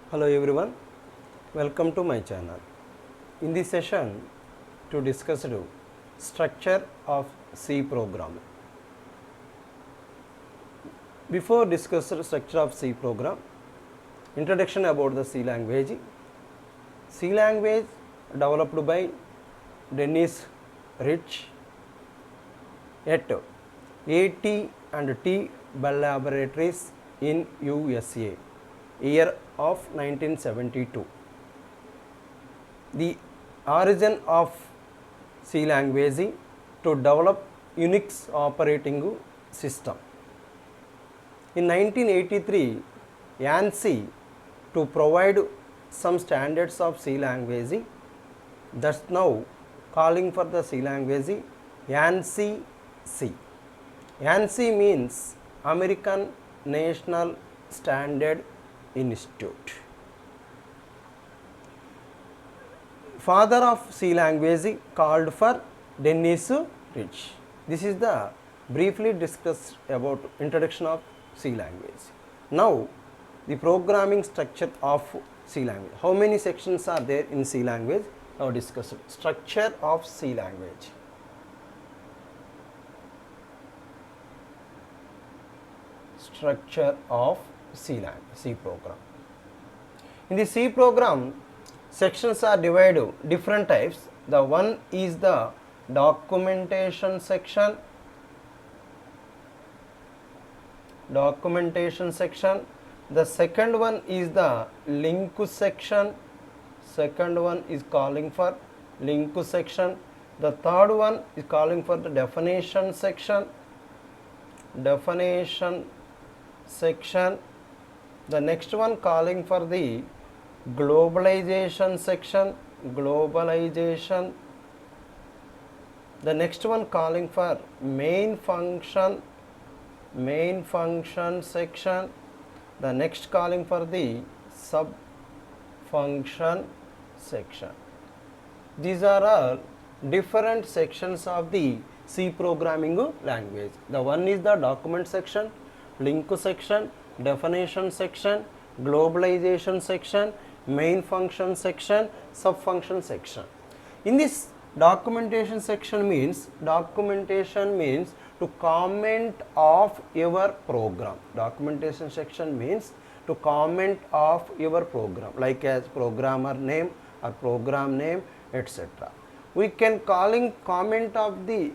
Hello everyone, welcome to my channel. In this session, to discuss the structure of C program. Before discuss the structure of C program, introduction about the C language. C language developed by Dennis Rich at AT&T Bell Laboratories in USA, year of 1972. The origin of C language to develop Unix operating system. In 1983, ANSI to provide some standards of C language, thus now calling for the C language ANSI C. ANSI means American National Standard Institute. Father of C language called for Dennis Rich. This is the briefly discussed about introduction of C language. Now the programming structure of C language. How many sections are there in C language? Now discuss structure of C language. Structure of C language, C program. In the C program, sections are divided different types. The one is the documentation section. The second one is the link section. Second one is calling for link section. The third one is calling for the definition section. The next one calling for the globalization section. The next one calling for main function section. The next calling for the sub function section. These are all different sections of the C programming language. The one is the document section, link section, definition section, globalization section, main function section, sub function section. In this documentation section means to comment of your program. Documentation section means to comment of your program, like as programmer name or program name, etc. We can comment of the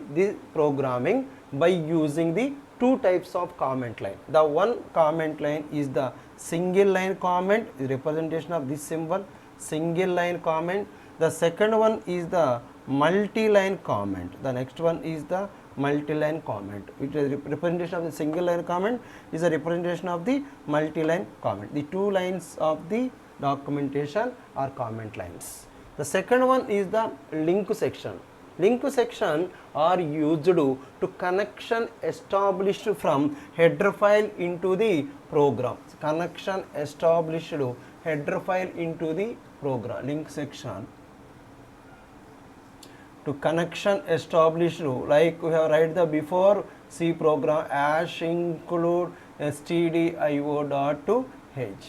programming by using the two types of comment line. The one comment line is the single line comment, representation of this symbol, single line comment. The second one is the multi-line comment. The next one is the multi-line comment. It is representation of the single line comment is a representation of the multi-line comment. The two lines of the documentation are comment lines. The second one is the link section. Link section are used to connection established from header file into the program. Connection established header file into the program. Link section to connection established, like we have write the before C program as include stdio.h.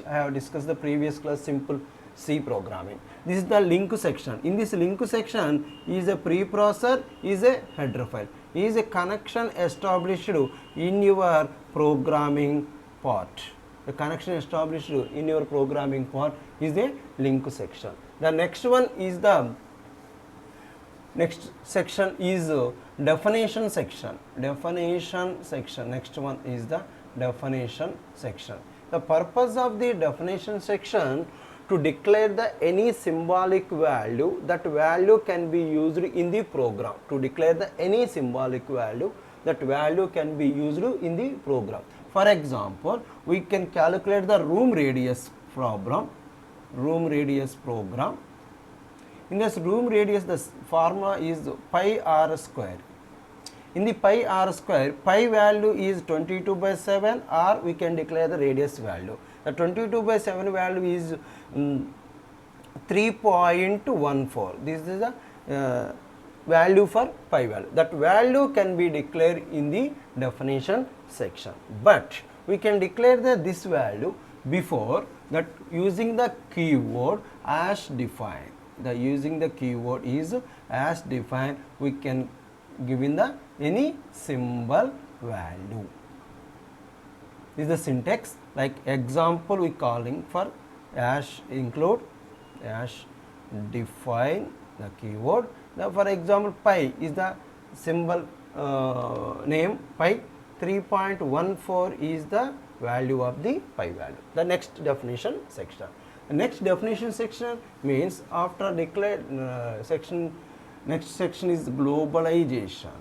I have discussed the previous class simple C programming. This is the link section. In this link section is a preprocessor, is a header file, is a connection established in your programming part. The connection established in your programming part is a link section. The next one is the next section is definition section. Next one is the definition section. The purpose of the definition section to declare the any symbolic value, that value can be used in the program. To declare the any symbolic value, that value can be used in the program. For example, we can calculate the room radius program. In this room radius, the formula is pi r square. In the pi r square, pi value is 22/7, or we can declare the radius value. The 22/7 value is 3.14. This is the value for pi value. That value can be declared in the definition section. But we can declare this value before that using the keyword as defined. The using the keyword is as defined, we can give in the any symbol value. This is the syntax. Like example, we calling for as include as define the keyword. Now, for example, pi is the symbol name pi. 3.14 is the value of the pi value. The next definition section. The next definition section means after declared section. Next section is globalization.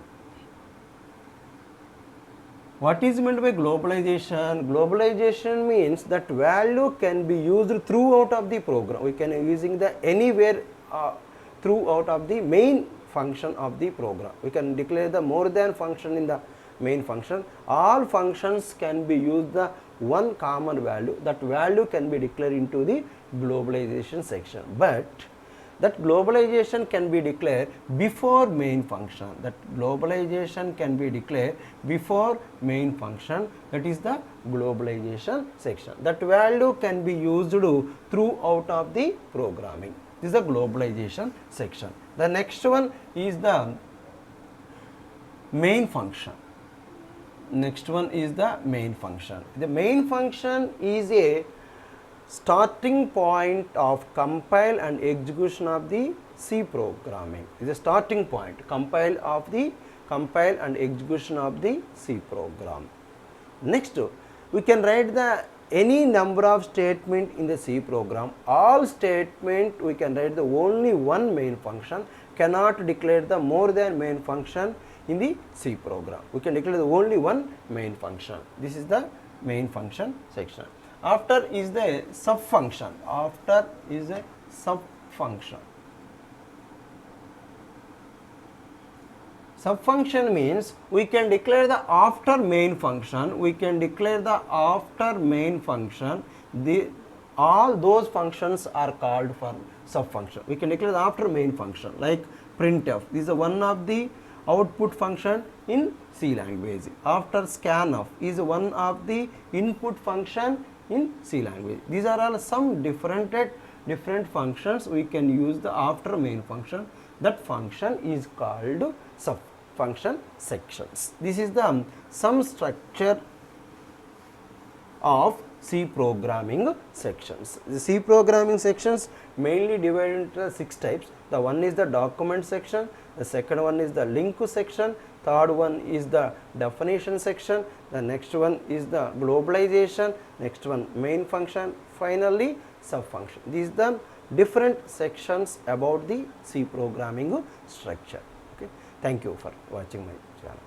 What is meant by globalization? Globalization means that value can be used throughout of the program. We can using the anywhere throughout of the main function of the program. We can declare the more than function in the main function. All functions can be used the one common value. That value can be declared into the globalization section. But that globalization can be declared before main function. That globalization can be declared before main function. That is the globalization section. That value can be used throughout of the programming. This is the globalization section. The next one is the main function. Next one is the main function. The main function is a starting point of compile and execution of the C programming. Is a starting point compile and execution of the C program. Next, we can write the any number of statement in the C program. All statement we can write the only one main function, cannot declare the more than main function in the C program. We can declare the only one main function. This is the main function section. After is the sub function. After is a sub function. Sub function means we can declare the after main function. We can declare the after main function. All those functions are called for sub function. We can declare the after main function like printf. This is one of the output function in C language. After scanf is one of the input function in C language. These are all some different functions we can use the after main function. That function is called sub function sections. This is the some structure of C programming sections. The C programming sections mainly divided into 6 types. The one is the document section, the second one is the link section, third one is the definition section, the next one is the globalization, next one main function, finally sub function. These are the different sections about the C programming structure. Okay. Thank you for watching my channel.